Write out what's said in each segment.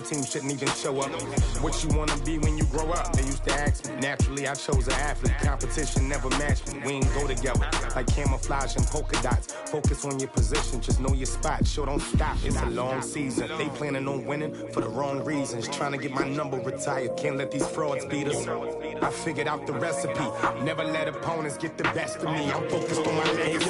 team shouldn't even show up. What you wanna be when you grow up? They used to ask me. Naturally, I chose an athlete. Competition never matched me. We ain't go together like camouflage and polka dots. Focus on your position, just know your spot. Sure, don't stop. It's a long season. They planning on winning for the wrong reasons. Trying to get my number retired. Can't let these frauds beat us. I figured out the recipe. Never let opponents get the best of me. I'm focused on my legacy.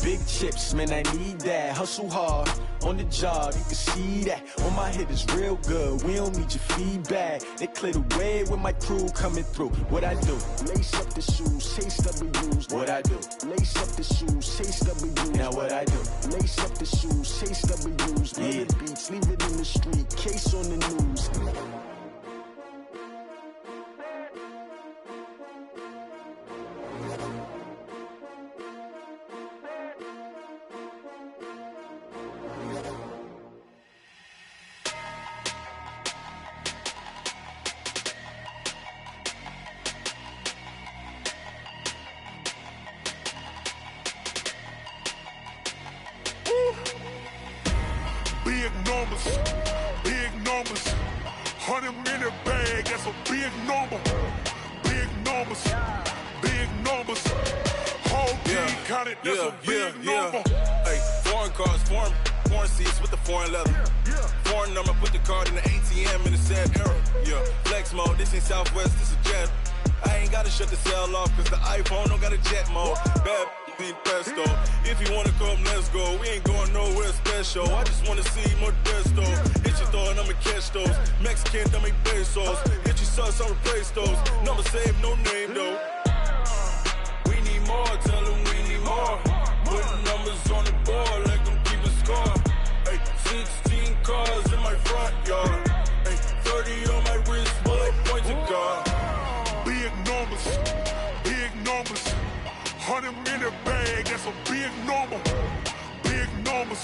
Big chips, man, I need that. Hustle hard on the job, you can see that. On my hit is real good, we don't need your feedback. They clear the way with my crew coming through. What I do? Lace up the shoes, chase W's. What I do? Lace up the shoes, chase W's. Now what I do? Lace up the shoes, chase W's. Yeah. The beats, leave it in the street, case on the news. Big numbers, 100-minute bag, that's a big number. Big numbers, whole team counted, that's a big number. Hey, foreign cars, foreign seats with the foreign leather. Foreign number, put the card in the ATM in the sad era. Yeah, flex mode, this ain't Southwest, this a jet. I ain't gotta shut the cell off, cause the iPhone don't got a jet mode. Bad need pesto. If you wanna come, let's go. We ain't going nowhere special. I just wanna see Modesto. Hit your throw and I'ma catch those. Mexican, don't make pesos. Hit your sauce, I'll replace those. Number saved, no name though. We need more, tell them we need more. Putting numbers on the board, let them keep a score. Hey, 16 cars in my front yard. Hey, 30 on my wrist, bullet point to God. Big numbers, 100-minute bag, that's a big number. Big numbers,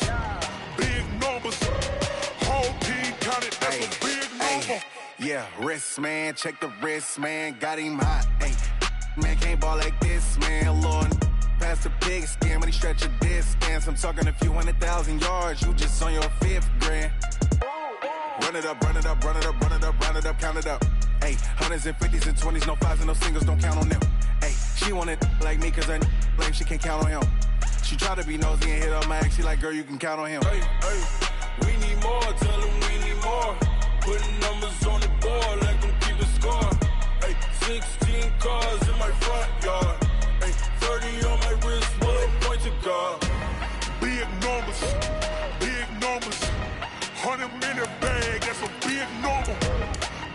whole team counted, that's a big number. Yeah, wrist man, check the wrist man, got him hot. Ay, man can't ball like this, man. Lord, past the pig skin when he stretch a distance. I'm talking a few 100,000 yards, you just on your 5th grand. Run it up, count it up. Ay, hundreds and 50s and 20s, no 5s and no singles, don't count on them. Ay, she want it like me cause her blame, she can't count on him. She try to be nosy and hit up my ex, she like, girl, you can count on him. Hey, we need more, tell them we need more. Putting numbers on the board, let them keep a score. Hey, 16 cars in my front yard. Hey, 30 on my wrist, bullet point to God. Big numbers, 100-minute bag, that's a big number.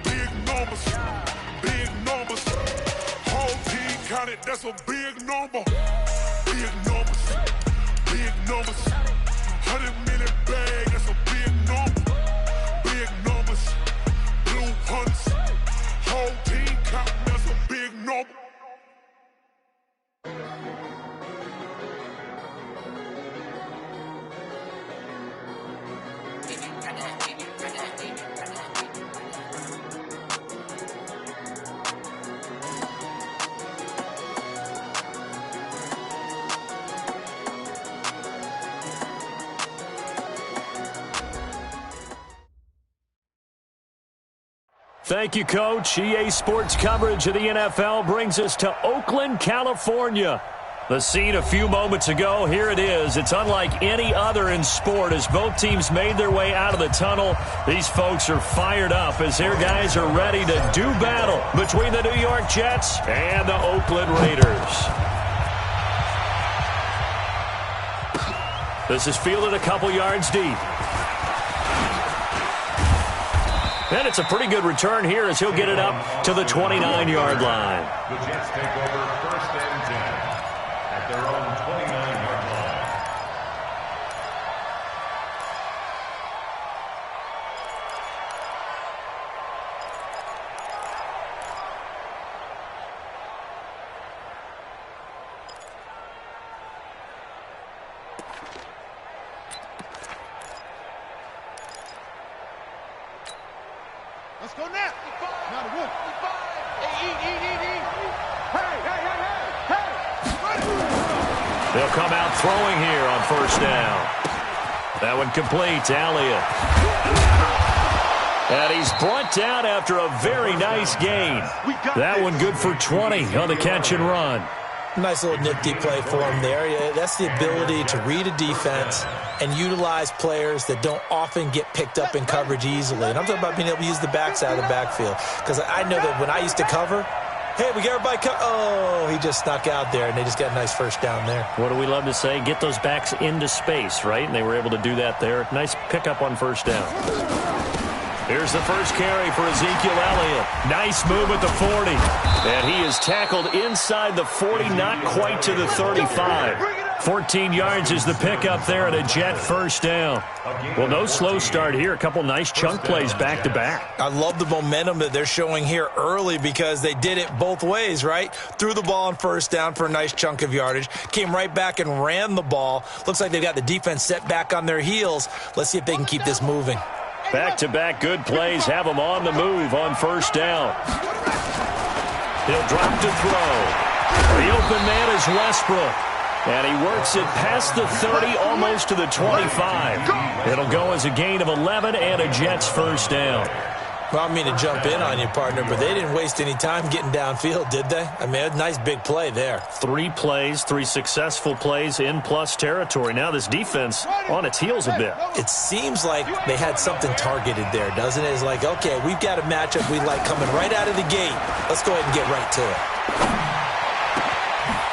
Big numbers, whole team counted, that's a big number. Big numbers, 100-minute bag, that's a big number. Big numbers, blue hunts, whole team counting, that's a big number. Thank you, Coach. EA Sports coverage of the NFL brings us to Oakland, California. The scene a few moments ago, here it is. It's unlike any other in sport as both teams made their way out of the tunnel. These folks are fired up as their guys are ready to do battle between the New York Jets and the Oakland Raiders. This is fielded a couple yards deep. And it's a pretty good return here as he'll get it up to the 29-yard line. The Jets take over 1st and 10 at their own 29-yard line. Let's go now. Not a whoop. Hey. They'll come out throwing here on 1st down. That one complete. Elliott. And he's brought down after a very nice gain. That one good for 20 on the catch and run. Nice little nifty play for him there. Yeah, that's the ability to read a defense and utilize players that don't often get picked up in coverage easily. And I'm talking about being able to use the backside of the backfield. Because I know that when I used to cover, hey, we got everybody oh, he just snuck out there, and they just got a nice first down there. What do we love to say? Get those backs into space, right? And they were able to do that there. Nice pickup on first down. Here's the first carry for Ezekiel Elliott. Nice move at the 40. And he is tackled inside the 40, not quite to the 35. 14 yards is the pickup there at a Jet first down. Well, no slow start here. A couple nice chunk plays back-to-back. I love the momentum that they're showing here early because they did it both ways, right? Threw the ball on first down for a nice chunk of yardage. Came right back and ran the ball. Looks like they've got the defense set back on their heels. Let's see if they can keep this moving. Back-to-back good plays have him on the move on first down. He'll drop to throw. The open man is Westbrook. And he works it past the 30, almost to the 25. It'll go as a gain of 11 and a Jets first down. Well, I mean to jump in on you, partner, but they didn't waste any time getting downfield, did they? I mean, a nice big play there. 3 plays, 3 successful plays in plus territory. Now this defense on its heels a bit. It seems like they had something targeted there, doesn't it? It's like, okay, we've got a matchup we like coming right out of the gate. Let's go ahead and get right to it.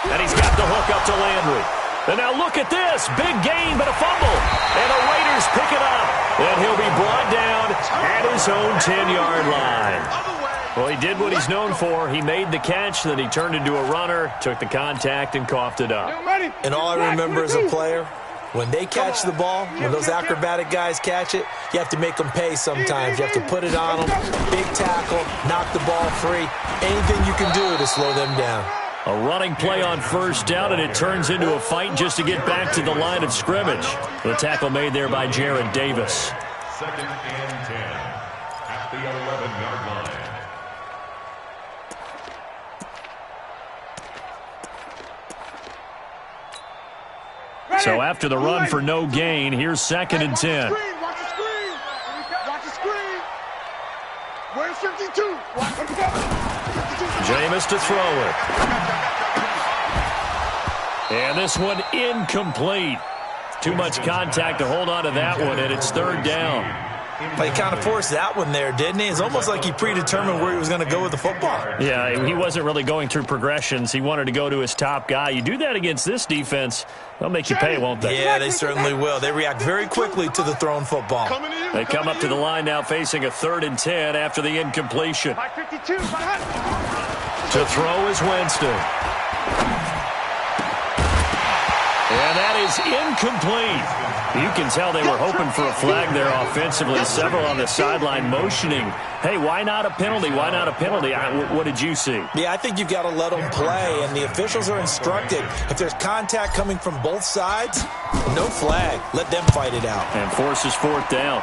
And he's got the hook up to Landry. And now look at this. Big gain, but a fumble. And the Raiders pick it up. And he'll be brought down at his own 10-yard line. Well, he did what he's known for. He made the catch, then he turned into a runner, took the contact, and coughed it up. And all I remember as a player, when they catch the ball, when those acrobatic guys catch it, you have to make them pay sometimes. You have to put it on them, big tackle, knock the ball free. Anything you can do to slow them down. A running play on first down, and it turns into a fight just to get back to the line of scrimmage. The tackle made there by Jared Davis. 2nd and 10 at the 11-yard line. So after the run for no gain, here's 2nd and 10. Watch the screen. Watch the screen. Where's 52? Jameis to throw it. And this one incomplete. Too much contact to hold on to that one, and it's 3rd down. He kind of forced that one there, didn't he? It's almost like he predetermined where he was going to go with the football. Yeah, he wasn't really going through progressions. He wanted to go to his top guy. You do that against this defense, they'll make you pay, won't they? Yeah, they certainly will. They react very quickly to the thrown football. They come up to the line now facing a 3rd and 10 after the incompletion. To throw is Winston. And that is incomplete. You can tell they were hoping for a flag there offensively. Several on the sideline motioning, hey, why not a penalty? Why not a penalty? What did you see? Yeah, I think you've got to let them play, and the officials are instructed. If there's contact coming from both sides, no flag. Let them fight it out. And forces 4th down.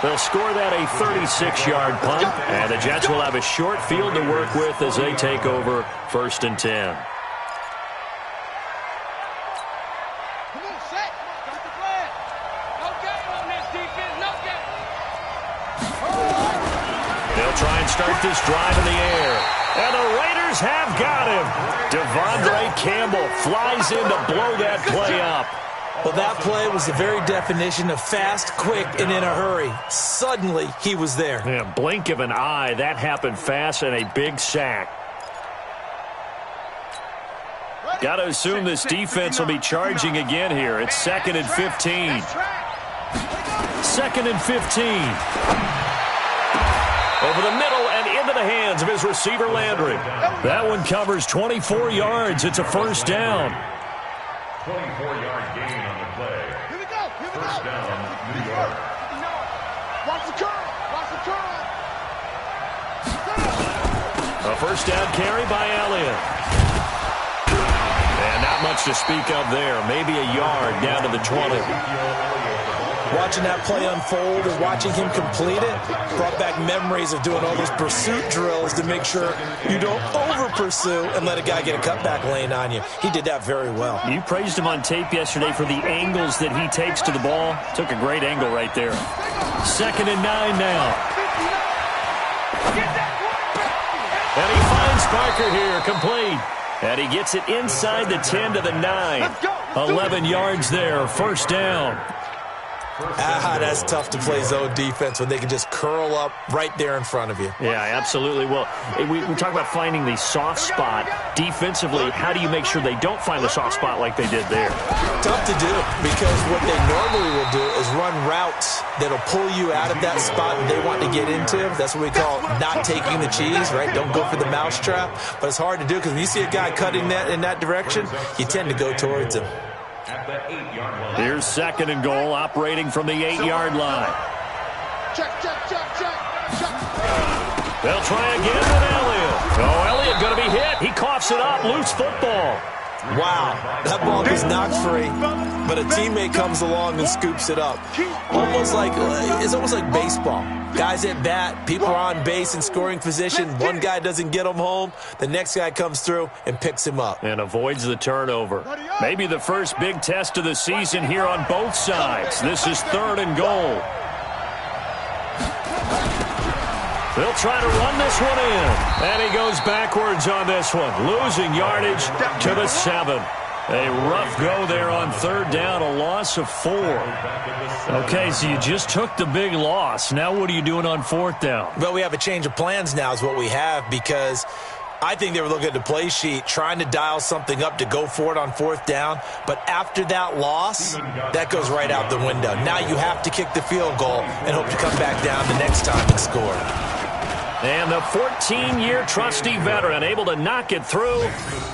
They'll score that a 36-yard punt, and the Jets will have a short field to work with as they take over 1st and 10. They'll try and start this drive in the air. And the Raiders have got him. Devondre Campbell flies in to blow that play up. Well, that play was the very definition of fast, quick, and in a hurry. Suddenly, he was there. Yeah, blink of an eye. That happened fast and a big sack. Got to assume this defense will be charging again here. It's 2nd and 15. 2nd and 15. Over the middle and into the hands of his receiver, Landry. That one covers 24 yards. It's a 1st down. 24-yard gain on the play. Here we go. First down, New York. Watch the curl. Watch the curl. A 1st down carry by Elliott. And not much to speak of there. Maybe a yard down to the 20. watching that play unfold and watching him complete it brought back memories of doing all those pursuit drills to make sure you don't over-pursue and let a guy get a cutback lane on you. He did that very well. You praised him on tape yesterday for the angles that he takes to the ball. Took a great angle right there. 2nd and 9 now. And he finds Parker here, complete. And he gets it inside the 10 to the 9. 11 yards there, 1st down. That's tough to play zone defense when they can just curl up right there in front of you. Yeah, absolutely. Well, we talk about finding the soft spot. Defensively, how do you make sure they don't find the soft spot like they did there? Tough to do, because what they normally will do is run routes that'll pull you out of that spot that they want to get into. That's what we call not taking the cheese, right? Don't go for the mousetrap. But it's hard to do, because when you see a guy cutting that in that direction, you tend to go towards him. Here's 2nd and goal, operating from the 8-yard line. Check. They'll try again with Elliott. Oh, Elliott going to be hit. He coughs it up. Loose football. Wow, that ball was knocked free, but a teammate comes along and scoops it up. It's almost like baseball. Guys at bat, people are on base in scoring position. One guy doesn't get him home. The next guy comes through and picks him up. And avoids the turnover. Maybe the first big test of the season here on both sides. This is 3rd and goal. They'll try to run this one in. And he goes backwards on this one. Losing yardage to the 7. A rough go there on 3rd down, a loss of 4. Okay, so you just took the big loss. Now what are you doing on 4th down? Well, we have a change of plans now is what we have, because I think they were looking at the play sheet, trying to dial something up to go for it on 4th down. But after that loss, that goes right out the window. Now you have to kick the field goal and hope to come back down the next time and score. And the 14-year trusty veteran able to knock it through.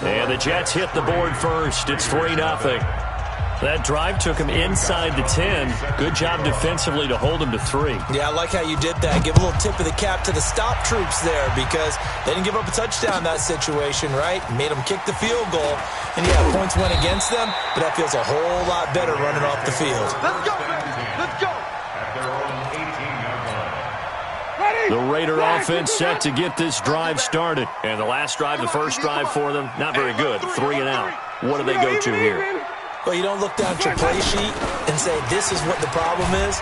And the Jets hit the board first. It's 3-0. That drive took him inside the 10. Good job defensively to hold him to 3. Yeah, I like how you did that. Give a little tip of the cap to the stop troops there, because they didn't give up a touchdown in that situation, right? Made them kick the field goal. And yeah, points went against them, but that feels a whole lot better running off the field. Let's go. The Raider offense set to get this drive started. And the last drive, the first drive for them, not very good. 3 and out. What do they go to here? Well, you don't look down at your play sheet and say, this is what the problem is.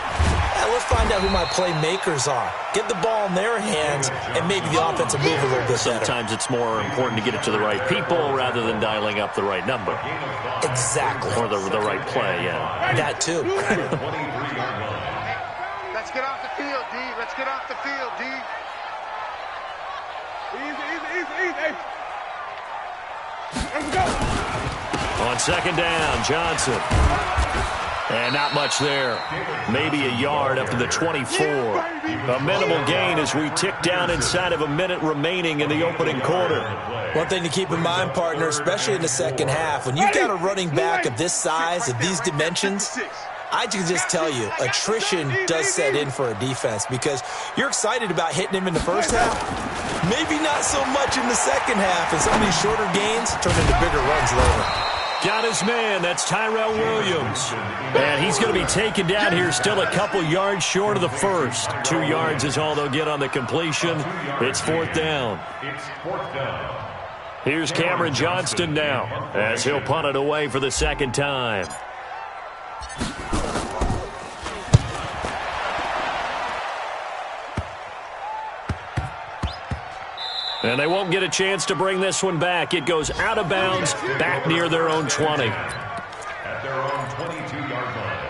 Let's find out who my playmakers are. Get the ball in their hands, and maybe the offense will move a little bit better. Sometimes it's more important to get it to the right people rather than dialing up the right number. Exactly. Or the right play, yeah. That too. Let's get off the field, D. Let's get off the field, D. Easy. Let's go. On 2nd down, Johnson. And not much there. Maybe a yard up to the 24. A minimal gain as we tick down inside of a minute remaining in the opening quarter. One thing to keep in mind, partner, especially in the second half, when you've got a running back of this size, of these dimensions, I can just tell you, attrition does set in for a defense, because you're excited about hitting him in the first half. Maybe not so much in the second half, and some of these shorter gains turn into bigger runs later. Got his man. That's Tyrell Williams. And he's going to be taken down here, still a couple yards short of the first. 2 yards is all they'll get on the completion. It's 4th down. Here's Cameron Johnston now, as he'll punt it away for the 2nd time. And they won't get a chance to bring this one back. It goes out of bounds, back near their own 20. At their own 22-yard line.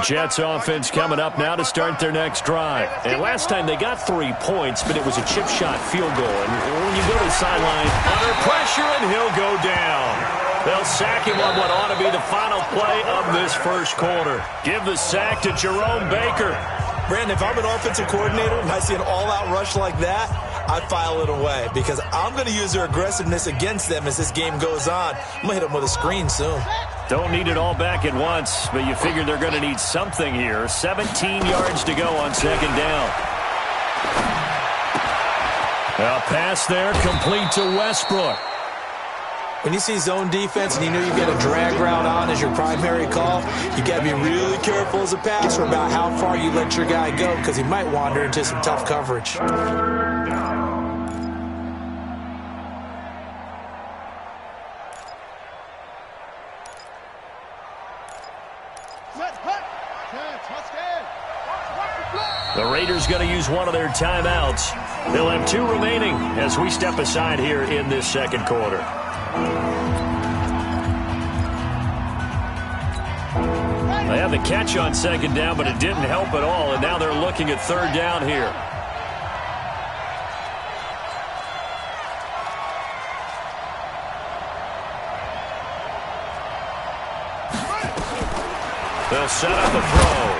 Jets offense coming up now to start their next drive. And last time they got 3 points, but it was a chip shot field goal. And when you go to the sideline, under pressure, and he'll go down. They'll sack him on what ought to be the final play of this first quarter. Give the sack to Jerome Baker. Brandon, if I'm an offensive coordinator and I see an all-out rush like that, I file it away, because I'm going to use their aggressiveness against them as this game goes on. I'm going to hit them with a screen soon. Don't need it all back at once, but you figure they're going to need something here. 17 yards to go on 2nd down. A pass there complete to Westbrook. When you see zone defense and you know you get a drag route on as your primary call, you got to be really careful as a passer about how far you let your guy go because he might wander into some tough coverage. The Raiders going to use one of their timeouts. They'll have 2 remaining as we step aside here in this second quarter. They had the catch on second down, but it didn't help at all, and now they're looking at third down here. They'll set up the throw.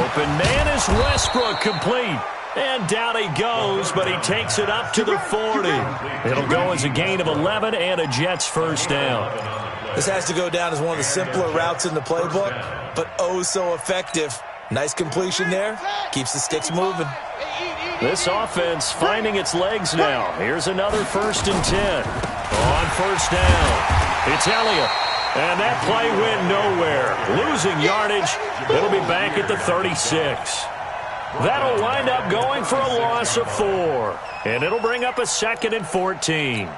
Open man is Westbrook, complete. And down he goes, but he takes it up to the 40. It'll go as a gain of 11 and a Jets first down. This has to go down as one of the simpler routes in the playbook, but oh so effective. Nice completion there. Keeps the sticks moving. This offense finding its legs now. Here's another 1st and 10. On first down, it's Elliott. And that play went nowhere. Losing yardage. It'll be back at the 36. That'll wind up going for a loss of 4. And it'll bring up a 2nd and 14. Here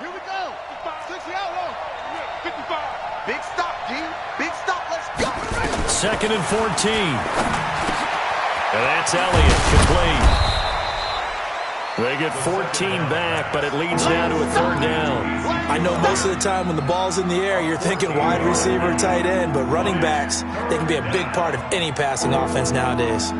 we go. 60 out. 55. Big stop, G. Big stop. Let's go. 2nd and 14. And that's Elliott, complete. They get 14 back, but it leads now to a 3rd down. I know most of the time when the ball's in the air, you're thinking wide receiver, tight end, but running backs, they can be a big part of any passing offense nowadays.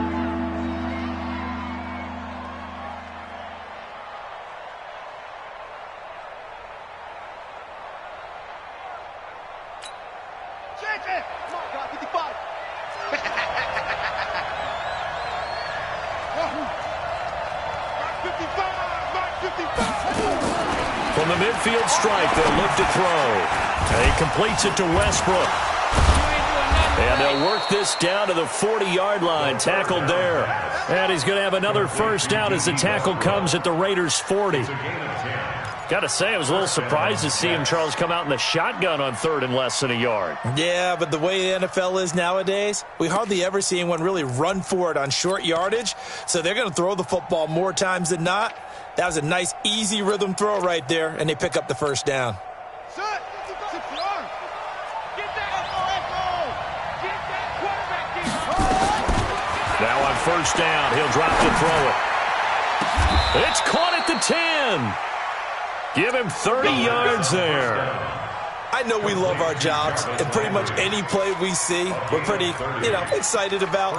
From the midfield stripe, they'll look to throw. And he completes it to Westbrook. And they'll work this down to the 40-yard line, tackled there. And he's going to have another first down as the tackle comes at the Raiders' 40. Got to say, I was a little surprised to see him, Charles, come out in the shotgun on 3rd and less than a yard. Yeah, but the way the NFL is nowadays, we hardly ever see anyone really run for it on short yardage. So they're going to throw the football more times than not. That was a nice, easy rhythm throw right there, and they pick up the first down. Now on first down, he'll drop to throw it. It's caught at the 10. Give him 30 yards there. I know we love our jobs, and pretty much any play we see, we're pretty, excited about.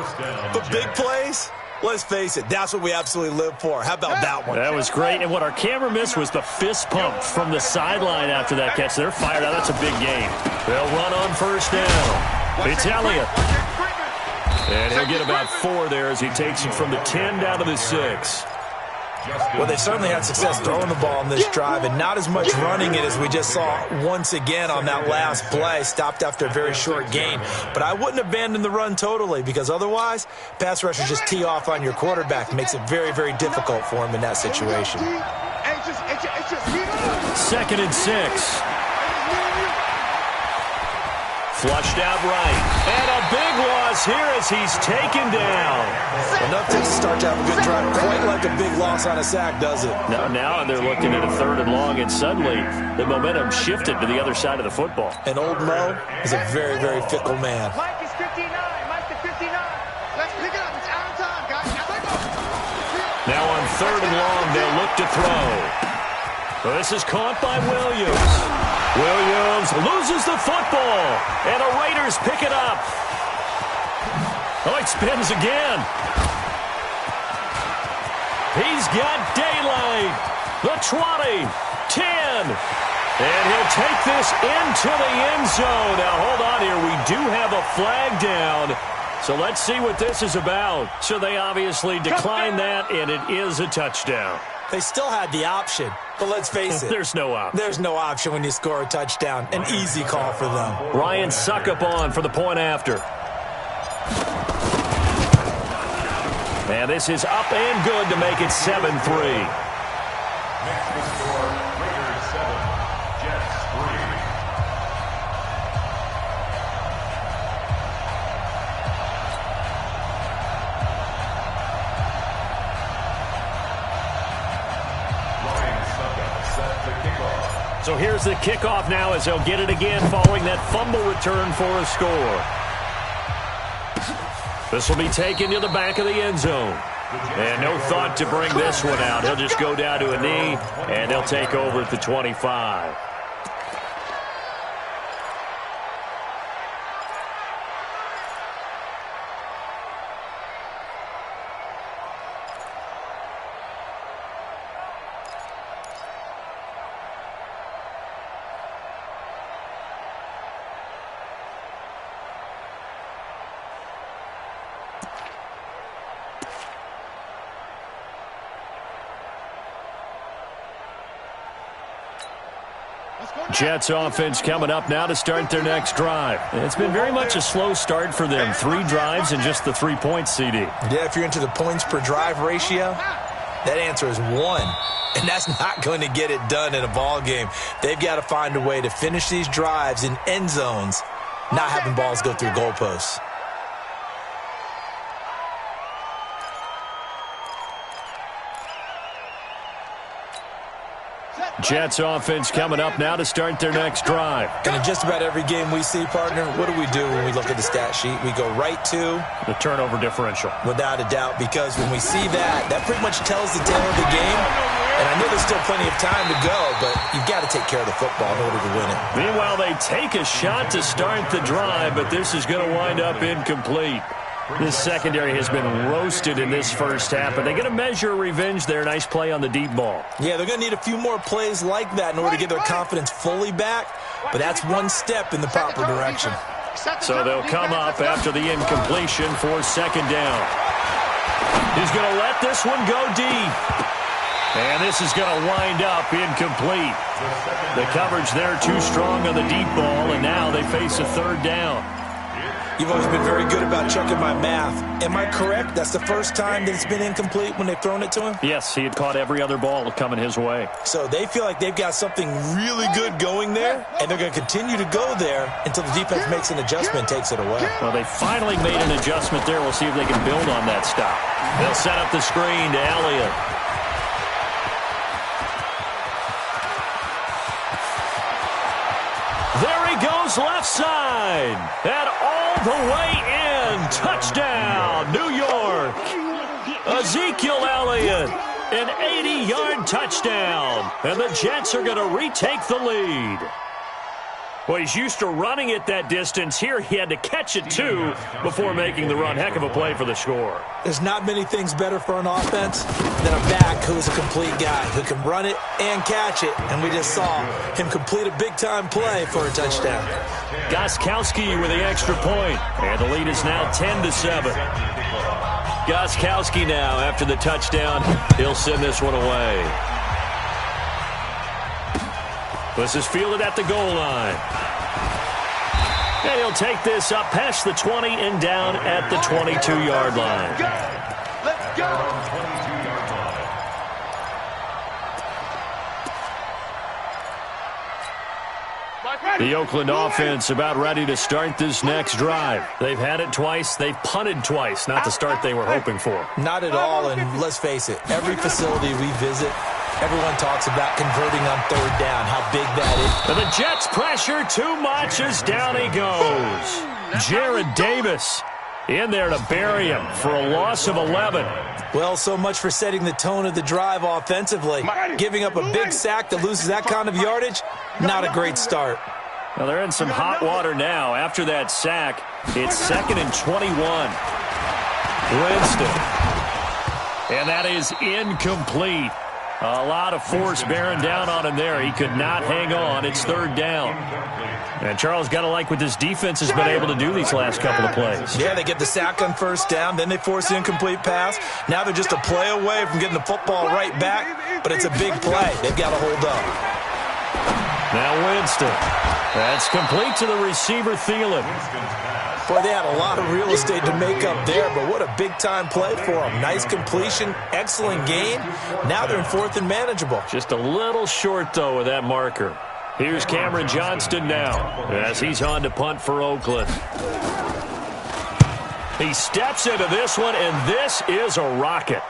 But big plays, let's face it, that's what we absolutely live for. How about that one? That was great, and what our camera missed was the fist pump from the sideline after that catch. They're fired out. That's a big game. They'll run on first down. It's Elliott. And he'll get about 4 there as he takes it from the 10 down to the 6. Well, they certainly had success throwing the ball in this drive and not as much running it as we just saw once again on that last play. Stopped after a very short gain. But I wouldn't abandon the run totally because otherwise, pass rushers just tee off on your quarterback. It makes it very, very difficult for him in that situation. 2nd and 6. Flushed out right. And a big loss here as he's taken down. Enough to start to have a good drive. Quite like a big loss on a sack, does it? Now they're looking at a 3rd and long, and suddenly the momentum shifted to the other side of the football. And old Mo is a very, very fickle man. Mike is 59. Mike is 59. Let's pick it up. It's out of time, guys. Now on 3rd and long, they'll look to throw. This is caught by Williams. Williams loses the football, and the Raiders pick it up. Oh, it spins again. He's got daylight. The 20, 10, and he'll take this into the end zone. Now, hold on here. We do have a flag down, so let's see what this is about. So they obviously declined that, and it is a touchdown. They still had the option, but let's face it. There's no option. There's no option when you score a touchdown. An easy call for them. Ryan Suckup on for the point after. And this is up and good to make it 7-3. Next score, Raiders 7, Jets So here's the kickoff now as they'll get it again following that fumble return for a score. This will be taken to the back of the end zone. And no thought to bring this one out. He'll just go down to a knee, and they'll take over at the 25. Jets offense coming up now to start their next drive. It's been very much a slow start for them. 3 drives and just the 3 points, CD. Yeah, if you're into the points per drive ratio, that answer is 1. And that's not going to get it done in a ball game. They've got to find a way to finish these drives in end zones, not having balls go through goalposts. Jets offense coming up now to start their next drive. And in just about every game we see, partner, what do we do when we look at the stat sheet? We go right to the turnover differential. Without a doubt, because when we see that, that pretty much tells the tale of the game. And I know there's still plenty of time to go, but you've got to take care of the football in order to win it. Meanwhile, they take a shot to start the drive, but this is going to wind up incomplete. This secondary has been roasted in this first half, but they're going to measure revenge there. Nice play on the deep ball. Yeah, they're going to need a few more plays like that in order to get their confidence fully back, but that's one step in the proper direction. So they'll come up after the incompletion for second down. He's going to let this one go deep. And this is going to wind up incomplete. The coverage there too strong on the deep ball, and now they face a third down. You've always been very good about checking my math. Am I correct? That's the first time that it's been incomplete when they've thrown it to him? Yes, he had caught every other ball coming his way. So they feel like they've got something really good going there, and they're going to continue to go there until the defense makes an adjustment and takes it away. Well, they finally made an adjustment there. We'll see if they can build on that stop. They'll set up the screen to Elliott. There he goes left side. And all the way in. Touchdown, New York. Ezekiel Elliott, an 80-yard touchdown. And the Jets are going to retake the lead. Well, he's used to running it that distance. Here he had to catch it, too, before making the run. Heck of a play for the score. There's not many things better for an offense than a back who's a complete guy, who can run it and catch it. And we just saw him complete a big-time play for a touchdown. Gostkowski with the extra point. And the lead is now 10-7. Gostkowski now, after the touchdown, he'll send this one away. This is fielded at the goal line. And he'll take this up past the 20 and down at the 22-yard line. Let's go! The Oakland offense about ready to start this next drive. They've had it twice. They've punted twice. Not the start they were hoping for. Not at all, and let's face it, every facility we visit, everyone talks about converting on third down, how big that is. And the Jets pressure too much as down he goes. Jared Davis in there to bury him for a loss of 11. Well, so much for setting the tone of the drive offensively. Giving up a big sack that loses that kind of yardage, not a great start. Well, they're in some hot water now. After that sack, it's 2nd and 21. Winston. And that is incomplete. A lot of force bearing down on him there. He could not hang on. It's third down. And Charles, got to like what this defense has been able to do these last couple of plays. Yeah, they get the sack on first down, then they force the incomplete pass. Now they're just a play away from getting the football right back, but it's a big play. They've got to hold up. Now Winston. That's complete to the receiver, Thielen. Boy, they had a lot of real estate to make up there, but what a big-time play for them. Nice completion, excellent gain. Now they're in 4th and manageable. Just a little short, though, with that marker. Here's Cameron Johnston now as he's on to punt for Oakland. He steps into this one, and this is a rocket.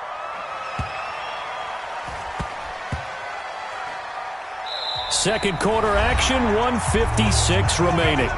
Second quarter action, 1:56 remaining.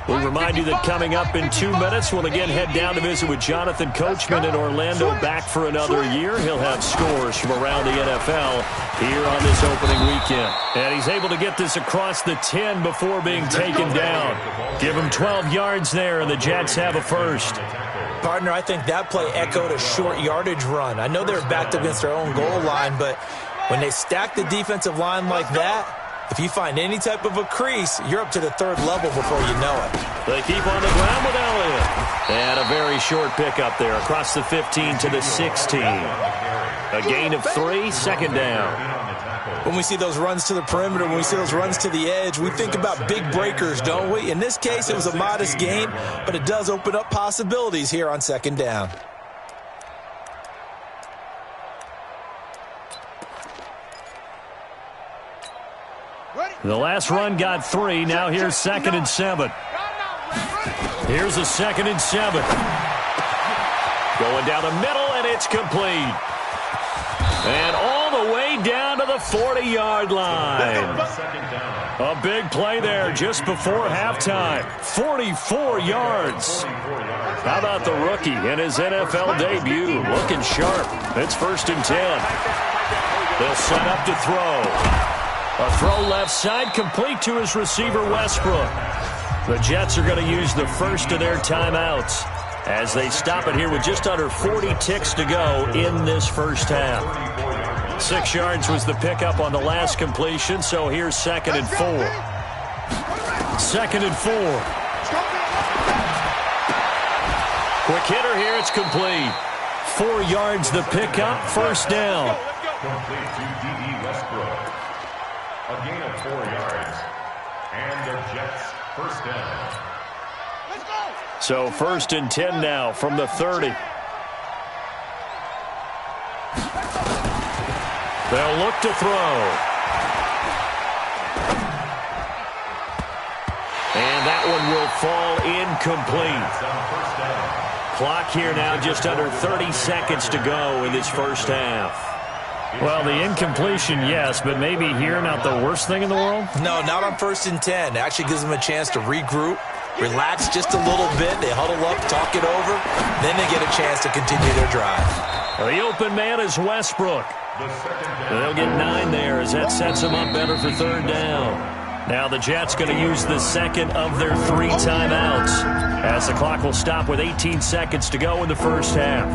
We'll remind you that coming up in 2 minutes, we'll again head down to visit with Jonathan Coachman in Orlando, back for another year. He'll have scores from around the NFL here on this opening weekend. And he's able to get this across the 10 before being taken down. Give him 12 yards there, and the Jets have a first. Partner, I think that play echoed a short yardage run. I know they're backed against their own goal line, but when they stack the defensive line like that, if you find any type of a crease, you're up to the third level before you know it. They keep on the ground with Elliott. And a very short pickup there across the 15 to the 16. A gain of 3, second down. When we see those runs to the perimeter, when we see those runs to the edge, we think about big breakers, don't we? In this case, it was a modest gain, but it does open up possibilities here on second down. The last run got 3. Now here's 2nd and 7. Here's a 2nd and 7. Going down the middle, and it's complete. And all the way down to the 40-yard line. A big play there just before halftime. 44 yards. How about the rookie in his NFL debut? Looking sharp. It's 1st and 10. They'll set up to throw. A throw left side, complete to his receiver, Westbrook. The Jets are going to use the first of their timeouts as they stop it here with just under 40 ticks to go in this first half. 6 yards was the pickup on the last completion, so here's 2nd and 4. 2nd and 4. Quick hitter here, it's complete. 4 yards the pickup, first down. Complete to D.E. Westbrook. A gain of 4 yards. And the Jets first down. Let's go. So 1st and 10 now from the 30. They'll look to throw. And that one will fall incomplete. Clock here now just under 30 seconds to go in this first half. Well, the incompletion, yes, but maybe here not the worst thing in the world? No, not on 1st and 10. It actually gives them a chance to regroup, relax just a little bit. They huddle up, talk it over. Then they get a chance to continue their drive. The open man is Westbrook. They'll get 9 there as that sets them up better for 3rd down. Now the Jets going to use the second of their 3 timeouts as the clock will stop with 18 seconds to go in the first half.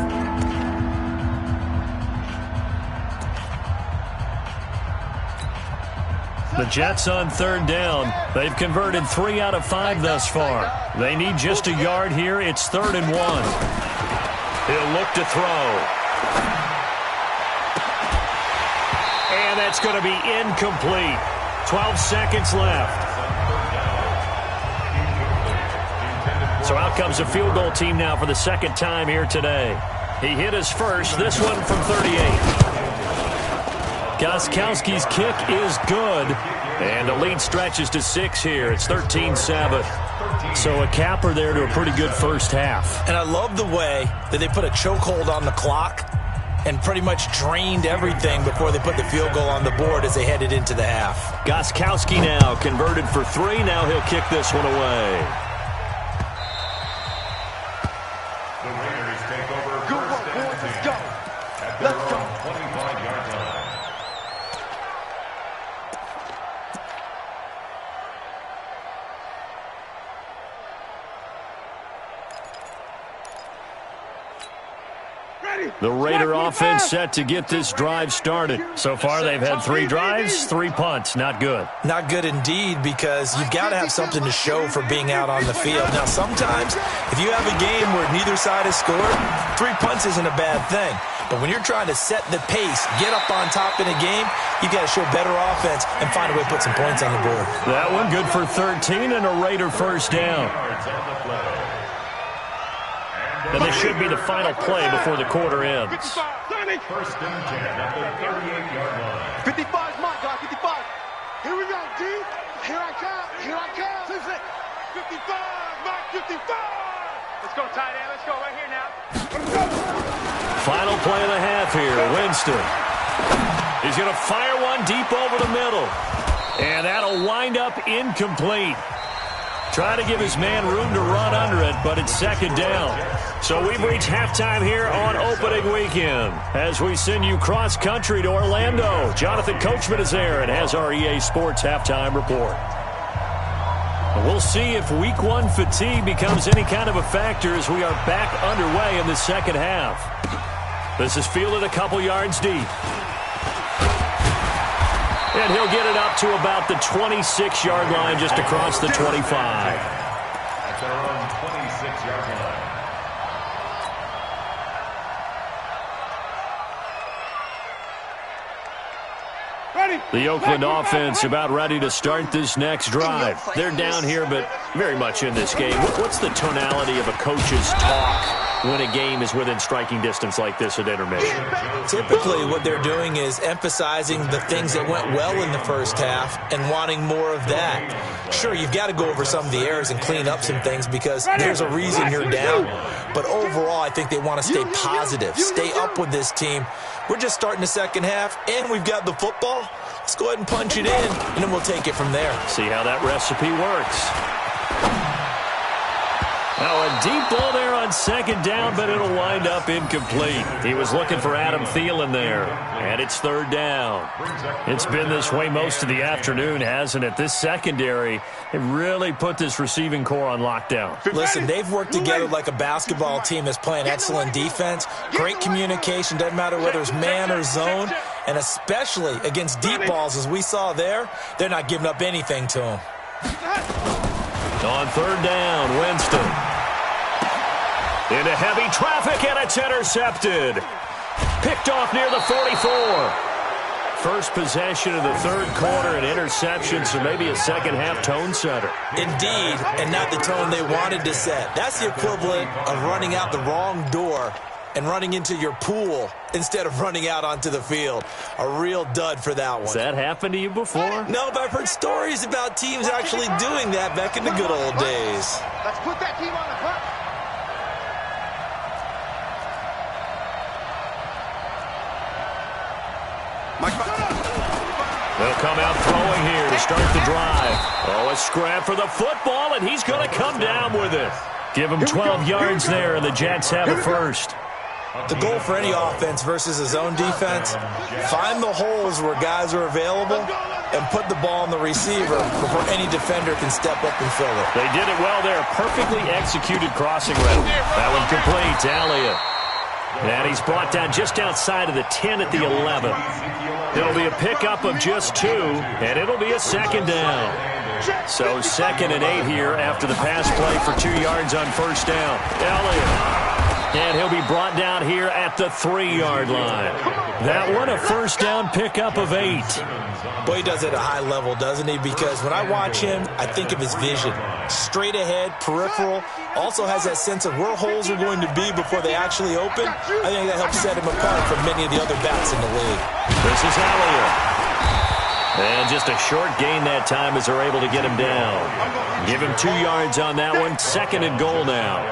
The Jets on 3rd down. They've converted 3 out of 5 thus far. They need just a yard here. It's 3rd and 1. He'll look to throw. And that's going to be incomplete. 12 seconds left. So out comes a field goal team now for the 2nd time here today. He hit his first, this one from 38. Gostkowski's kick is good, and the lead stretches to 6 here. It's 13-7. So a capper there to a pretty good first half. And I love the way that they put a chokehold on the clock and pretty much drained everything before they put the field goal on the board as they headed into the half. Gostkowski now converted for 3. Now he'll kick this one away. The Raiders take over. Good work, boys. Let's go. Let's go. 25-yard line. The Raider offense set to get this drive started. So far, they've had 3 drives, 3 punts. Not good. Not good indeed, because you've got to have something to show for being out on the field. Now, sometimes, if you have a game where neither side has scored, 3 punts isn't a bad thing. But when you're trying to set the pace, get up on top in a game, you got to show better offense and find a way to put some points on the board. That one good for 13 and a Raider first down. And this should be the final play before the quarter ends. First and 10 at the 38-yard line. 55 is mine, guys. 55. Here we go, D. Here I come. Here I come. 55, Mike, 55. Let's go, tight end. Let's go right here now. Final play of the half here. Winston. He's going to fire one deep over the middle. And that'll wind up incomplete. Trying to give his man room to run under it, but it's second down. So we've reached halftime here on opening weekend. As we send you cross-country to Orlando, Jonathan Coachman is there and has our EA Sports halftime report. We'll see if week one fatigue becomes any kind of a factor as we are back underway in the second half. This is fielded a couple yards deep. And he'll get it up to about the 26-yard line just across the 25. That's our own 26-yard line. The Oakland offense about ready to start this next drive. They're down here, but very much in this game. What's the tonality of a coach's talk when a game is within striking distance like this at intermission? Typically, what they're doing is emphasizing the things that went well in the first half and wanting more of that. Sure, you've got to go over some of the errors and clean up some things because there's a reason you're down. But overall, I think they want to stay positive, stay up with this team. We're just starting the second half, and we've got the football. Let's go ahead and punch it in, and then we'll take it from there. See how that recipe works. Now a deep ball there on second down, but it'll wind up incomplete. He was looking for Adam Thielen there, and it's third down. It's been this way most of the afternoon, hasn't it? This secondary, it really put this receiving core on lockdown. Listen, they've worked together like a basketball team that's playing excellent defense, great communication, doesn't matter whether it's man or zone, and especially against deep balls, as we saw there, they're not giving up anything to them. On third down, Winston. Into heavy traffic, and it's intercepted. Picked off near the 44. First possession of the third quarter, an interception, so maybe a second-half tone setter. Indeed, and not the tone they wanted to set. That's the equivalent of running out the wrong door and running into your pool instead of running out onto the field. A real dud for that one. Has that happened to you before? No, but I've heard stories about teams actually doing that back in the good old days. Let's put that team on the front. They'll come out throwing here to start the drive. Oh, a scrap for the football, and he's going to come down with it. Give him 12 yards there, and the Jets have it first. The goal for any offense versus a zone defense, find the holes where guys are available and put the ball on the receiver before any defender can step up and fill it. They did it well there. Perfectly executed crossing route. That one complete to Elliott. And he's brought down just outside of the 10 at the 11. It'll be a pickup of just 2, and it'll be a second down. So 2nd and 8 here after the pass play for 2 yards on first down. Elliott. And he'll be brought down here at the 3-yard line. That one a first down pickup of 8. Boy, he does it at a high level, doesn't he? Because when I watch him, I think of his vision. Straight ahead, peripheral, also has that sense of where holes are going to be before they actually open. I think that helps set him apart from many of the other backs in the league. This is Elliott. And just a short gain that time as they're able to get him down. Give him 2 yards on that one. 2nd and goal now.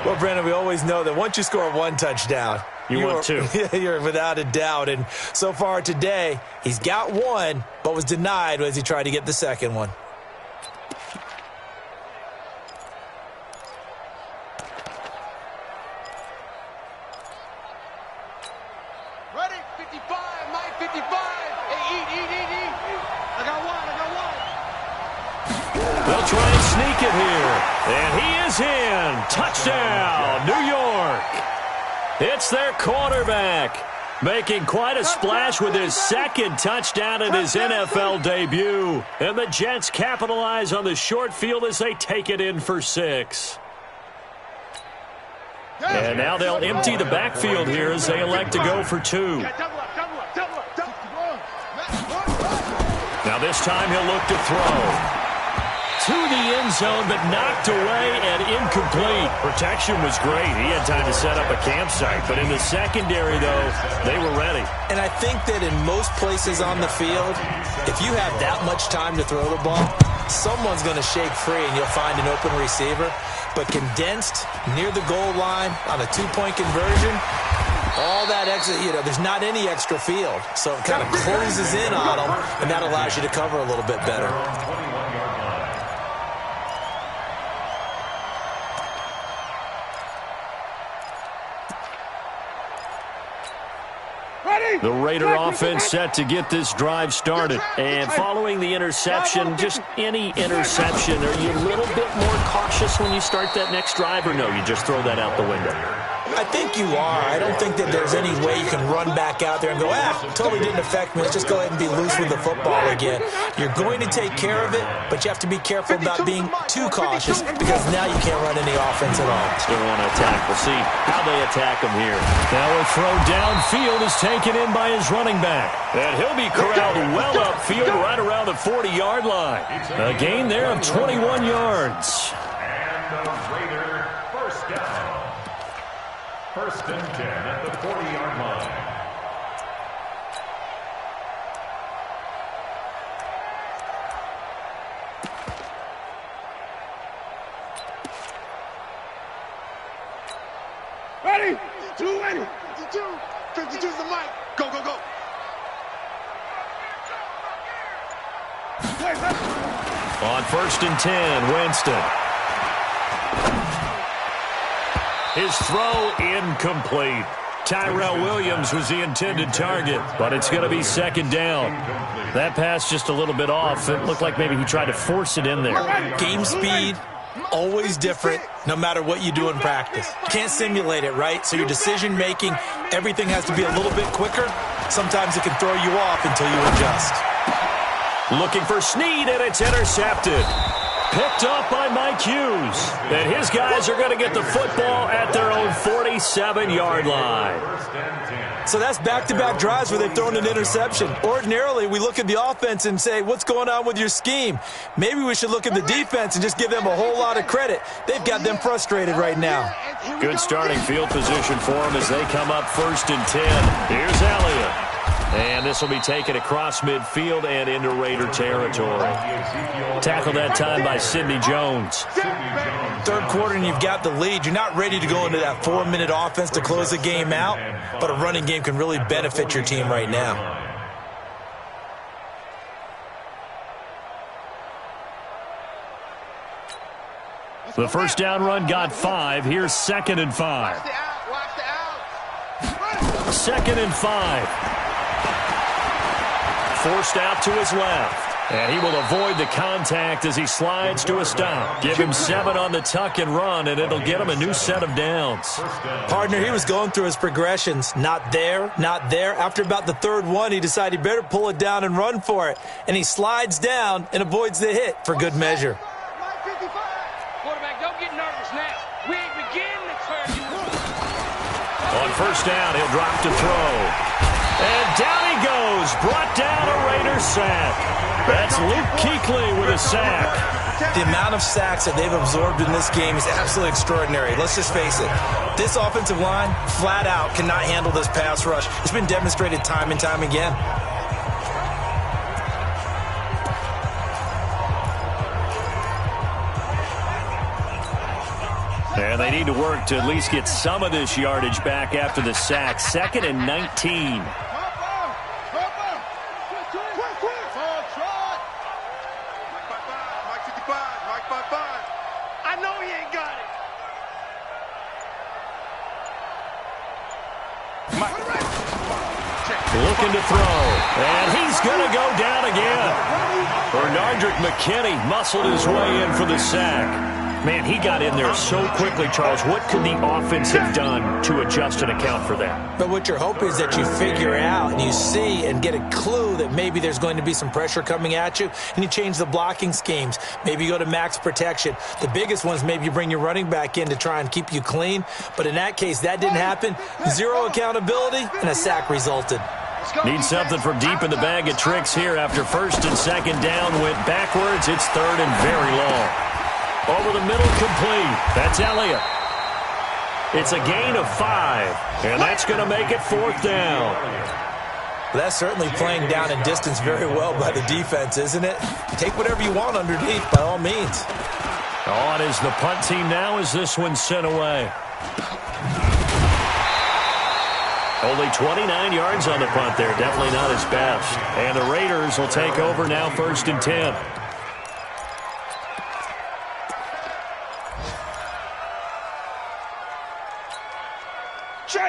Well, Brandon, we always know that once you score 1 touchdown, you want 2. You're without a doubt. And so far today, he's got 1, but was denied as he tried to get the second one. Ready? 55, Mike, 55. Hey, eat. I got one. They'll try and sneak it here. And he is in. Touchdown, New York. It's their quarterback, making quite a splash with his 2nd touchdown in his NFL debut. And the Jets capitalize on the short field as they take it in for 6. And now they'll empty the backfield here as they elect to go for 2. Now this time he'll look to throw. To the end zone, but knocked away and incomplete. Protection was great. He had time to set up a campsite. But in the secondary, though, they were ready. And I think that in most places on the field, if you have that much time to throw the ball, someone's going to shake free and you'll find an open receiver. But condensed near the goal line on a 2-point conversion, all that extra, there's not any extra field. So it kind of closes in on them, and that allows you to cover a little bit better. The Raider offense set to get this drive started. And following the interception, just any interception, are you a little bit more cautious when you start that next drive, or no, you just throw that out the window? I think you are. I don't think that there's any way you can run back out there and go, totally didn't affect me. Let's just go ahead and be loose with the football again. You're going to take care of it, but you have to be careful about being too cautious because now you can't run any offense at all. Still want to attack. We'll see how they attack him here. Now a throw downfield is taken in by his running back. And he'll be corralled well upfield right around the 40-yard line. A gain there of 21 yards. And the Raider first down. First and 10 at the 40-yard line. Ready? 52, ready. 52. 52's the mic. Go, go, go. On first and 10, Winston. His throw incomplete. Tyrell Williams was the intended target, but it's going to be second down. That pass just a little bit off. It looked like maybe he tried to force it in there. Game speed, always different, no matter what you do in practice. You can't simulate it, right? So your decision-making, everything has to be a little bit quicker. Sometimes it can throw you off until you adjust. Looking for Snead, and it's intercepted. Picked up by Mike Hughes. And his guys are going to get the football at their own 47-yard line. So that's back-to-back drives where they've thrown an interception. Ordinarily, we look at the offense and say, what's going on with your scheme? Maybe we should look at the defense and just give them a whole lot of credit. They've got them frustrated right now. Good starting field position for them as they come up first and 10. Here's Elliott. And this will be taken across midfield and into Raider territory. Tackled that time by Sidney Jones. Third quarter and you've got the lead. You're not ready to go into that 4-minute offense to close the game out, but a running game can really benefit your team right now. The first down run got 5. Here's second and 5. Second and 5. Forced out to his left. And he will avoid the contact as he slides to a stop. Give him 7 on the tuck and run, and it'll get him a new set of downs. Partner, he was going through his progressions. Not there, not there. After about the third one, he decided he better pull it down and run for it. And he slides down and avoids the hit for good measure. Quarterback, don't get nervous now. We ain't beginning to turn you. On first down, he'll drop to throw. And down he goes, brought down a Raider sack. That's Luke Kuechly with a sack. The amount of sacks that they've absorbed in this game is absolutely extraordinary. Let's just face it. This offensive line, flat out, cannot handle this pass rush. It's been demonstrated time and time again. And they need to work to at least get some of this yardage back after the sack. Second and 19. Looking to throw, and he's going to go down again. Bernardrick McKinney muscled his way in for the sack. Man, he got in there so quickly, Charles. What could the offense have done to adjust and account for that? But what you're hoping is that you figure out and you see and get a clue that maybe there's going to be some pressure coming at you, and you change the blocking schemes. Maybe you go to max protection. The biggest one is maybe you bring your running back in to try and keep you clean. But in that case, that didn't happen. Zero accountability, and a sack resulted. Need something from deep in the bag of tricks here after first and second down went backwards. It's third and very long. Over the middle, complete. That's Elliott. It's a gain of 5, and that's going to make it fourth down. That's certainly playing down in distance very well by the defense, isn't it? Take whatever you want underneath, by all means. On is the punt team now as this one's sent away. Only 29 yards on the punt there. Definitely not his best. And the Raiders will take over now, first and 10.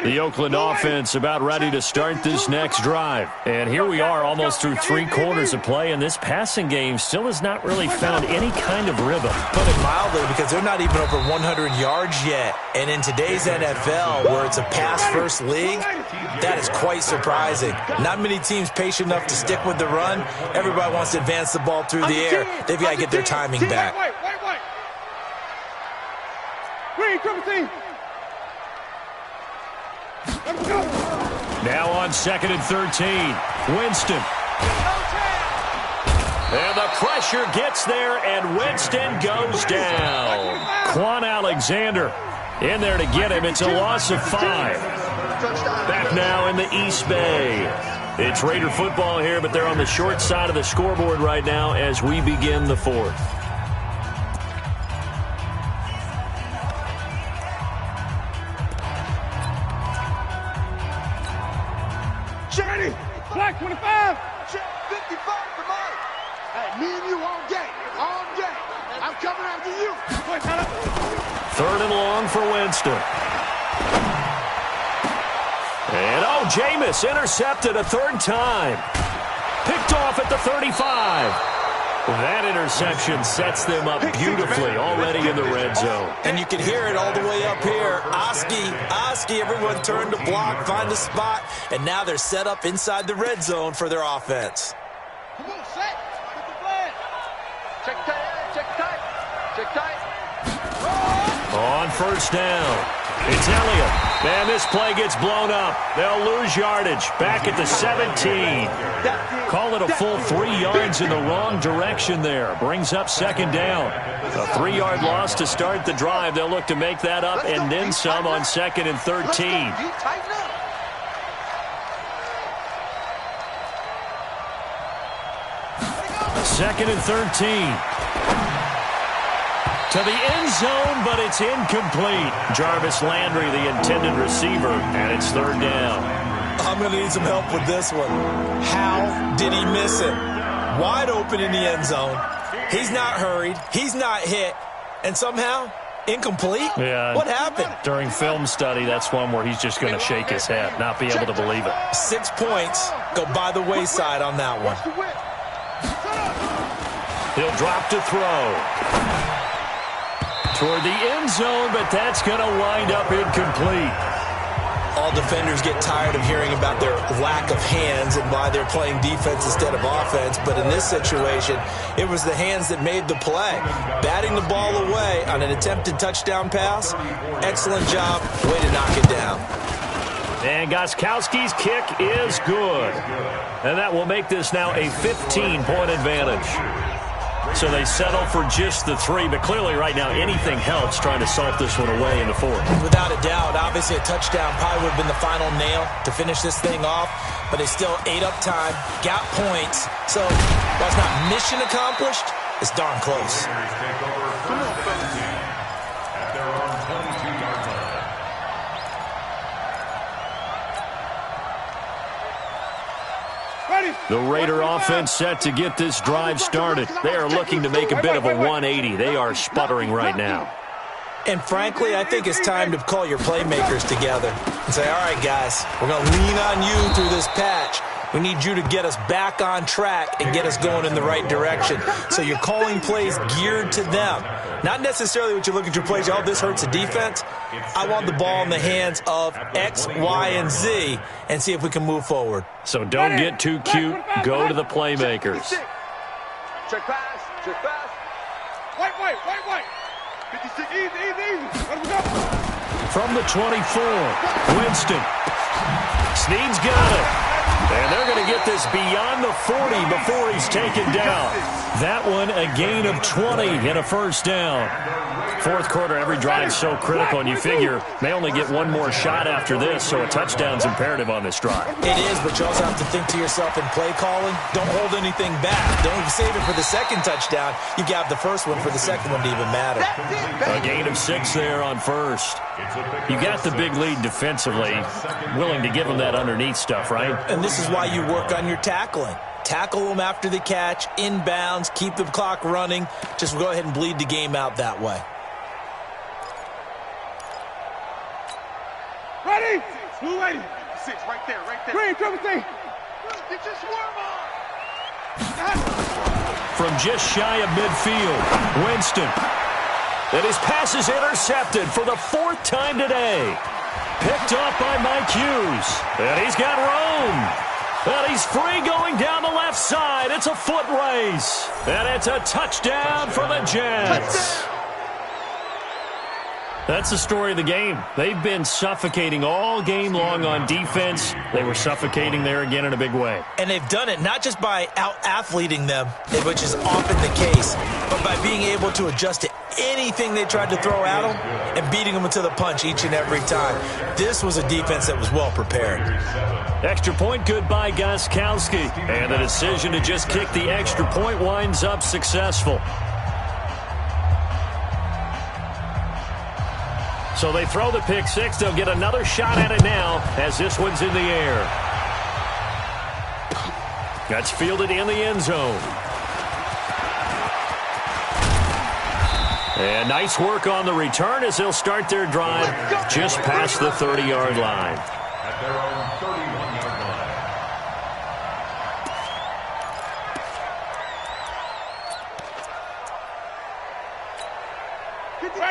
The Oakland offense about ready to start this next drive. And here we are almost through 3 quarters of play, and this passing game still has not really found any kind of rhythm. Put it mildly, because they're not even over 100 yards yet. And in today's NFL, where it's a pass-first league, that is quite surprising. Not many teams patient enough to stick with the run. Everybody wants to advance the ball through the air. They've got to get their timing back. Now on second and 13, Winston. And the pressure gets there, and Winston goes down. Quan Alexander in there to get him. It's a loss of 5. Back now in the East Bay. It's Raider football here, but they're on the short side of the scoreboard right now as we begin the fourth. Black 25. 55 for mine. Hey, me and you all game. All game. I'm coming after you. Third and long for Winston. And, Jameis intercepted a third time. Picked off at the 35. That interception sets them up beautifully already in the red zone. And you can hear it all the way up here. Oski, everyone turned to block, find a spot, and now they're set up inside the red zone for their offense. Come on, set. Get the flag. Check tight, check tight, check tight. On first down, it's Elliott. Man, this play gets blown up. They'll lose yardage. Back at the 17. Call it a full 3 yards in the wrong direction there. Brings up second down. A 3-yard loss to start the drive. They'll look to make that up and then some on second and 13. Second and 13. To the end zone, but it's incomplete. Jarvis Landry, the intended receiver, and it's third down. I'm going to need some help with this one. How did he miss it? Wide open in the end zone. He's not hurried. He's not hit. And somehow, incomplete? Yeah. What happened? During film study, that's one where he's just going to shake his head, not be able to believe it. 6 points go by the wayside on that one. He'll drop to throw. Toward the end zone, but that's going to wind up incomplete. All defenders get tired of hearing about their lack of hands and why they're playing defense instead of offense. But in this situation, it was the hands that made the play. Batting the ball away on an attempted touchdown pass. Excellent job. Way to knock it down. And Gostkowski's kick is good. And that will make this now a 15-point advantage. So they settle for just the 3, but clearly right now anything helps trying to salt this one away in the fourth. Without a doubt, obviously a touchdown probably would have been the final nail to finish this thing off, but they still ate up time, got points. So while it's not mission accomplished, it's darn close. The Raider offense set to get this drive started. They are looking to make a bit of a 180. They are sputtering right now. And frankly, I think it's time to call your playmakers together and say, all right, guys, we're going to lean on you through this patch. We need you to get us back on track and get us going in the right direction. So you're calling plays geared to them. Not necessarily what you look at your plays, oh, this hurts the defense. I want the ball in the hands of X, Y, and Z and see if we can move forward. So don't get too cute. Go to the playmakers. Check pass, check pass. White. 56, easy. Let him go. From the 24, Winston. Snead's got it. And they're going to get this beyond the 40 before he's taken down. That one, a gain of 20 and a first down. Fourth quarter, every drive so critical, and you figure may only get one more shot after this, so a touchdown's imperative on this drive. It is, but you also have to think to yourself in play calling, don't hold anything back. Don't save it for the second touchdown. You got the first one for the second one to even matter. A gain of 6 there on first. You got the big lead defensively, willing to give them that underneath stuff, right? And this is why you work on your tackling. Tackle them after the catch, inbounds, keep the clock running. Just go ahead and bleed the game out that way. Ready? Blue lady. 6, right there. Green, triple C. Get your swarm on. From just shy of midfield, Winston. And his pass is intercepted for the 4th time today. Picked off by Mike Hughes. And he's got room. And he's free going down the left side. It's a foot race. And it's a touchdown for the Jets. That's the story of the game. They've been suffocating all game long on defense. They were suffocating there again in a big way. And they've done it not just by out-athleting them, which is often the case, but by being able to adjust to anything they tried to throw at them and beating them to the punch each and every time. This was a defense that was well prepared. Extra point good by Gostkowski. And the decision to just kick the extra point winds up successful. So they throw the pick 6. They'll get another shot at it now as this one's in the air. That's fielded in the end zone. And nice work on the return as they'll start their drive just past the 30-yard line. At their own 31-yard line.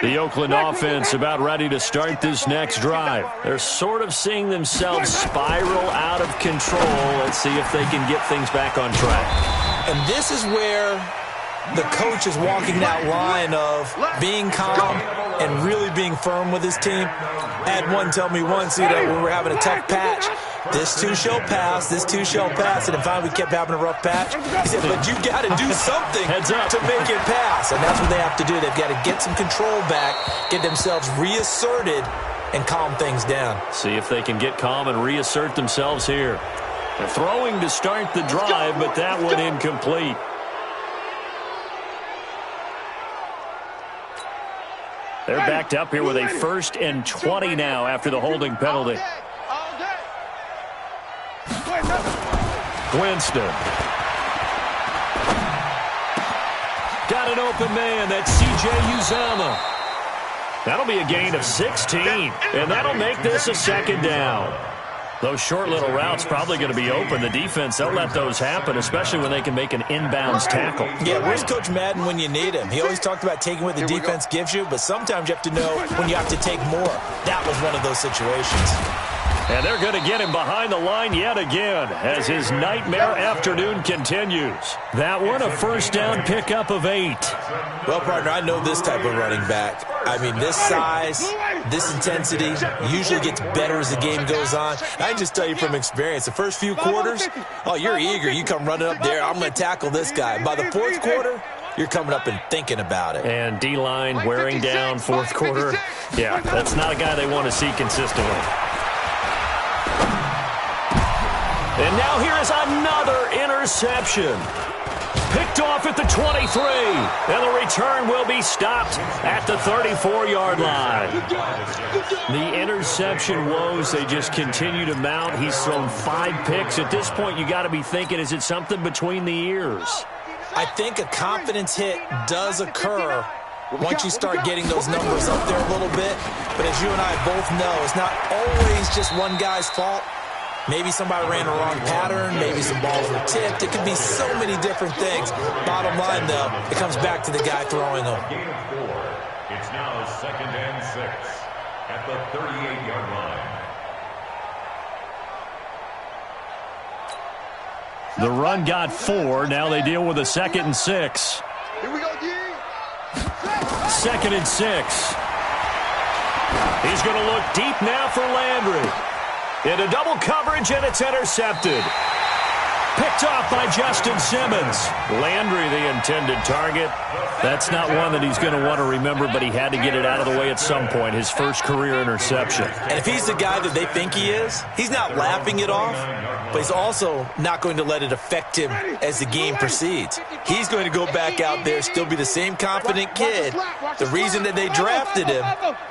The Oakland offense about ready to start this next drive. They're sort of seeing themselves spiral out of control. Let's see if they can get things back on track. And this is where the coach is walking that line of being calm and really being firm with his team. I had one tell me once, when we were having a tough patch, this too shall pass, this too shall pass, and then finally we kept having a rough patch. He said, but you got to do something to make it pass, and that's what they have to do. They've got to get some control back, get themselves reasserted, and calm things down. See if they can get calm and reassert themselves here. They're throwing to start the drive, but that one incomplete. They're backed up here with a 1st and 20 now after the holding penalty. Winston. Got an open man. That's C.J. Uzama. That'll be a gain of 16, and that'll make this a 2nd down. Those short little routes probably going to be open. The defense, they'll let those happen, especially when they can make an inbounds tackle. Yeah, where's Coach Madden when you need him? He always talked about taking what the defense gives you, but sometimes you have to know when you have to take more. That was one of those situations. And they're going to get him behind the line yet again as his nightmare afternoon continues. That one, a 1st down pickup of 8. Well, partner, I know this type of running back. I mean, this size, this intensity usually gets better as the game goes on. I can just tell you from experience, the first few quarters, oh, you're eager. You come running up there, I'm going to tackle this guy. By the 4th quarter, you're coming up and thinking about it. And D-line wearing down 4th quarter. Yeah, that's not a guy they want to see consistently. And now here is another interception. Picked off at the 23. And the return will be stopped at the 34-yard line. The interception woes, they just continue to mount. He's thrown 5 picks. At this point, you got to be thinking, is it something between the ears? I think a confidence hit does occur once you start getting those numbers up there a little bit. But as you and I both know, it's not always just one guy's fault. Maybe somebody ran the wrong pattern. Maybe some balls were tipped. It could be so many different things. Bottom line, though, it comes back to the guy throwing them. Gain of 4. It's now 2nd and 6 at the 38-yard line. The run got 4. Now they deal with a 2nd and 6. Here we go, D. 2nd and 6. He's going to look deep now for Landry. Into double coverage, and it's intercepted. Picked off by Justin Simmons. Landry, the intended target. That's not one that he's going to want to remember, but he had to get it out of the way at some point. His first career interception. And if he's the guy that they think he is, he's not laughing it off, but he's also not going to let it affect him as the game proceeds. He's going to go back out there, still be the same confident kid, the reason that they drafted him,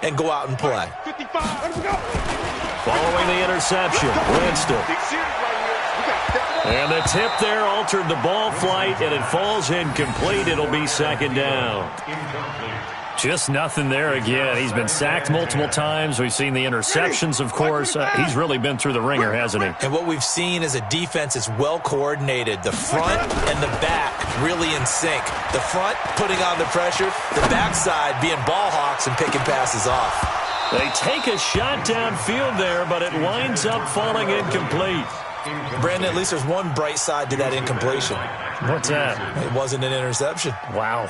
and go out and play. Following the interception, Winston. And the tip there altered the ball flight, and it falls incomplete. It'll be 2nd down. Just nothing there again. He's been sacked multiple times. We've seen the interceptions, of course. He's really been through the ringer, hasn't he? And what we've seen is a defense that's well coordinated. The front and the back really in sync. The front putting on the pressure, the backside being ball hawks and picking passes off. They take a shot downfield there, but it winds up falling incomplete. Brandon, at least there's one bright side to that incompletion. What's that? It wasn't an interception. Wow.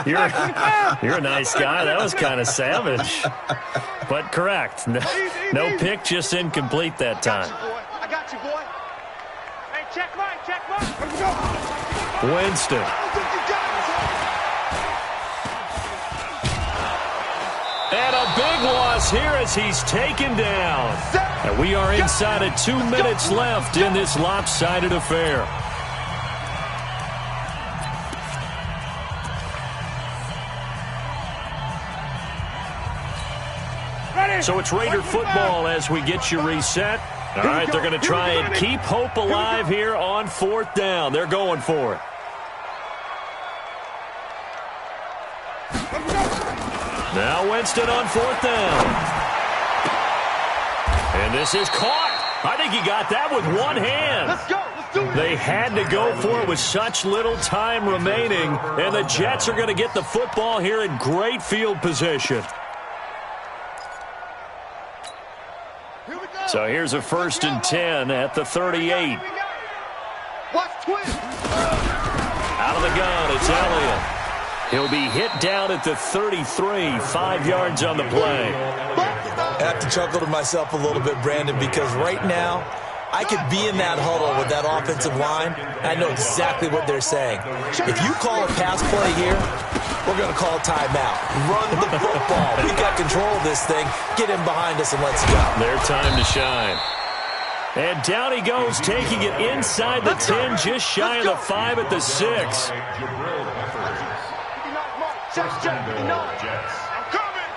You're a nice guy. That was kind of savage. But correct. No pick, just incomplete that time. I got you, boy. Hey, check mine. Here we go. Winston. And a big loss here as he's taken down. And we are inside of 2 minutes left in this lopsided affair. So it's Raider football as we get you reset. All right, they're going to try and keep hope alive here on 4th down. They're going for it. Now Winston on 4th down. And this is caught. I think he got that with one hand. Let's go. Let's do it. They had to go for it with such little time remaining. And the Jets are going to get the football here in great field position. So here's a 1st and 10 at the 38. Watch twin. Out of the gun, it's Elliott. He'll be hit down at the 33, 5 yards on the play. I have to chuckle to myself a little bit, Brandon, because right now I could be in that huddle with that offensive line. I know exactly what they're saying. If you call a pass play here, we're going to call a timeout. Run the football. We got control of this thing. Get in behind us and let's go. Their time to shine. And down he goes, taking it inside the 10, just shy of the 5 at the 6. Check. I'm coming.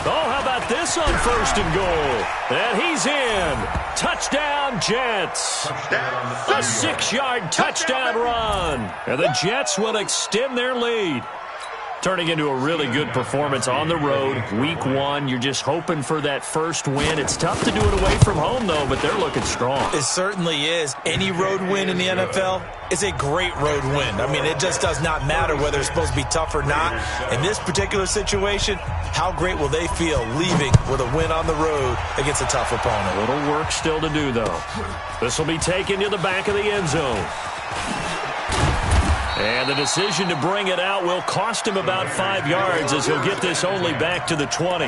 Oh, how about this on 1st and goal? And he's in. Touchdown, Jets. A 6-yard touchdown run. And the Jets will extend their lead. Turning into a really good performance on the road. Week 1, you're just hoping for that first win. It's tough to do it away from home, though, but they're looking strong. It certainly is. Any road win in the NFL is a great road win. I mean, it just does not matter whether it's supposed to be tough or not. In this particular situation, how great will they feel leaving with a win on the road against a tough opponent? A little work still to do, though. This will be taken to the back of the end zone. And the decision to bring it out will cost him about 5 yards as he'll get this only back to the 20.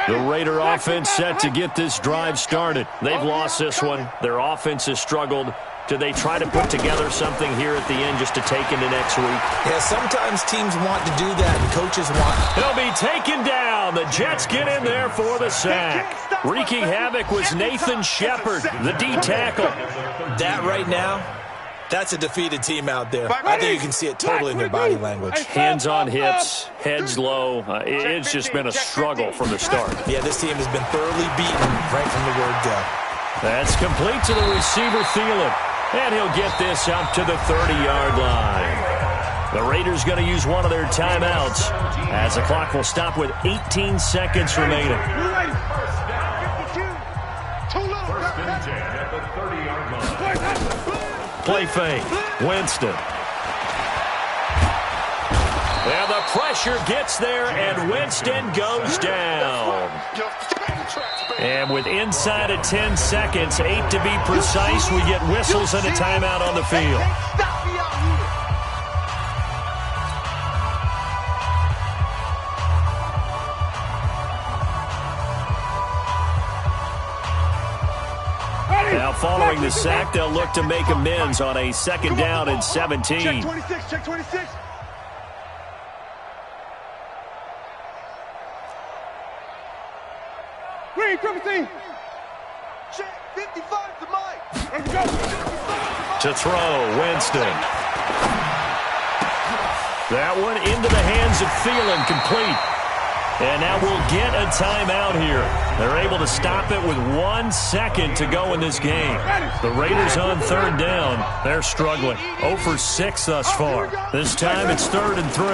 The Raider offense set to get this drive started. They've lost this one. Their offense has struggled. Do they try to put together something here at the end just to take into next week? Yeah, sometimes teams want to do that, and coaches want. He'll be taken down. The Jets get in there for the sack. Wreaking havoc was Nathan Shepard, the D tackle. That right now, that's a defeated team out there. I think you can see it totally in their body language. Hands on hips, heads low. It's just been a struggle from the start. Yeah, this team has been thoroughly beaten right from the word go. That's complete to the receiver, Thielen. And he'll get this up to the 30-yard line. The Raiders going to use one of their timeouts as the clock will stop with 18 seconds remaining. First and 10 at the 30-yard line. Play fake. Winston. And the pressure gets there, and Winston goes down. And with inside of 10 seconds, 8 to be precise, we get whistles and a timeout on the field. Now following the sack, they'll look to make amends on a 2nd down and 17. Check 26, check 26. Green, 17. Check 55 to Mike. Let's go. To throw, Winston. That one into the hands of Thielen, complete. And now we'll get a timeout here. They're able to stop it with 1 second to go in this game. The Raiders on 3rd down. They're struggling. 0 for 6 thus far. This time it's 3rd and 3.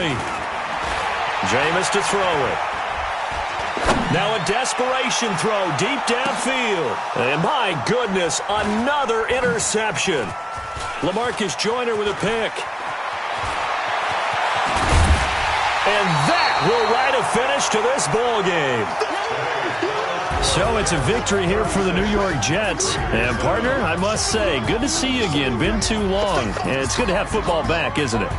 Jameis to throw it. Now a desperation throw deep downfield. And my goodness, another interception. LaMarcus Joyner with a pick. And that will write a finish to this ball game. So it's a victory here for the New York Jets. And, partner, I must say, good to see you again. Been too long. And it's good to have football back, isn't it?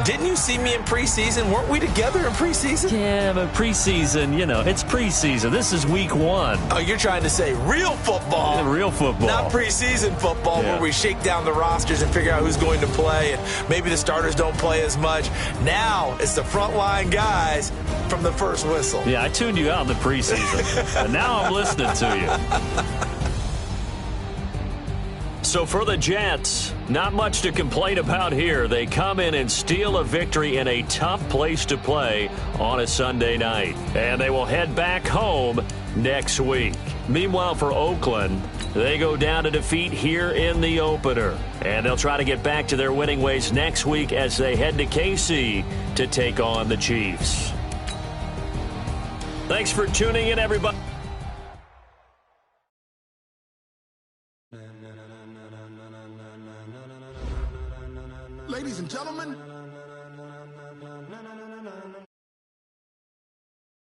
Didn't you see me in preseason? Weren't we together in preseason? Yeah, but preseason, you know, it's preseason. This is week 1. Oh, you're trying to say real football. Yeah, real football. Not preseason football where we shake down the rosters and figure out who's going to play, and maybe the starters don't play as much. Now it's the frontline guys from the first whistle. Yeah, I tuned you out in the preseason, and now I'm listening to you. So for the Jets, not much to complain about here. They come in and steal a victory in a tough place to play on a Sunday night. And they will head back home next week. Meanwhile, for Oakland, they go down to defeat here in the opener. And they'll try to get back to their winning ways next week as they head to KC to take on the Chiefs. Thanks for tuning in, everybody.